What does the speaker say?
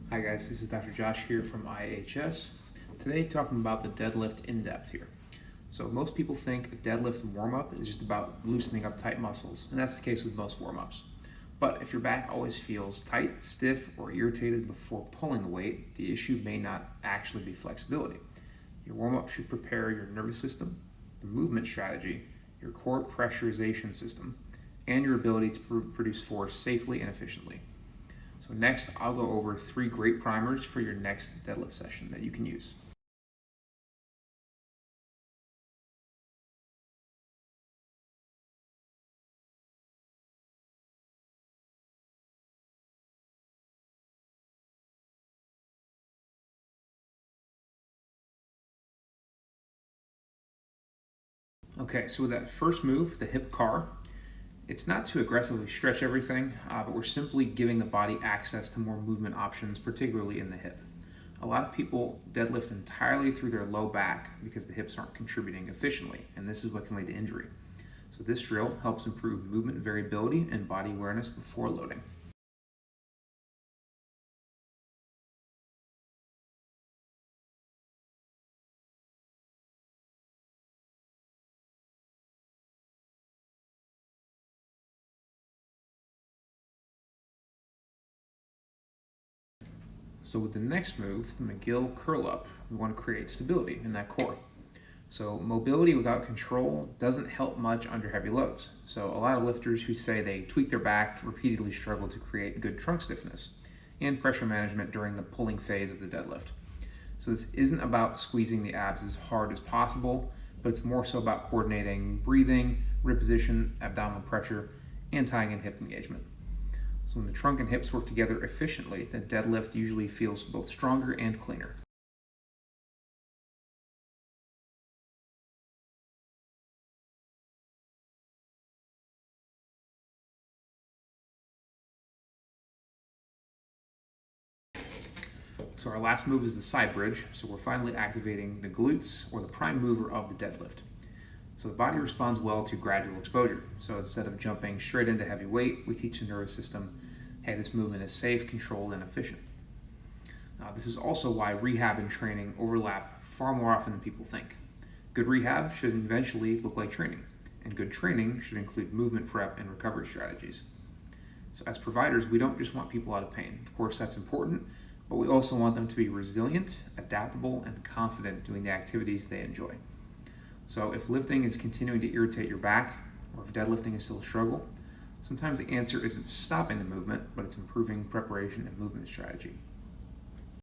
Hi guys, this is Dr. Josh here from IHS. Today talking about the deadlift in depth here. So most people think a deadlift warm-up is just about loosening up tight muscles, and that's the case with most warm-ups. But if your back always feels tight, stiff, or irritated before pulling the weight, the issue may not actually be flexibility. Your warm-up should prepare your nervous system, the movement strategy, your core pressurization system, and your ability to produce force safely and efficiently. So next, I'll go over 3 great primers for your next deadlift session that you can use. Okay, so with that first move, the hip car, it's not to aggressively stretch everything, but we're simply giving the body access to more movement options, particularly in the hip. A lot of people deadlift entirely through their low back because the hips aren't contributing efficiently, and this is what can lead to injury. So this drill helps improve movement variability and body awareness before loading. So with the next move, the McGill curl up, we want to create stability in that core. So mobility without control doesn't help much under heavy loads. So a lot of lifters who say they tweak their back repeatedly struggle to create good trunk stiffness and pressure management during the pulling phase of the deadlift. So this isn't about squeezing the abs as hard as possible, but it's more so about coordinating breathing, rib position, abdominal pressure, and tying in hip engagement. So when the trunk and hips work together efficiently, the deadlift usually feels both stronger and cleaner. So our last move is the side bridge. So we're finally activating the glutes, or the prime mover of the deadlift. So the body responds well to gradual exposure. So instead of jumping straight into heavy weight, we teach the nervous system, hey, this movement is safe, controlled, and efficient. Now, this is also why rehab and training overlap far more often than people think. Good rehab should eventually look like training, and good training should include movement prep and recovery strategies. So as providers, we don't just want people out of pain. Of course, that's important, but we also want them to be resilient, adaptable, and confident doing the activities they enjoy. So if lifting is continuing to irritate your back, or if deadlifting is still a struggle, sometimes the answer isn't stopping the movement, but it's improving preparation and movement strategy.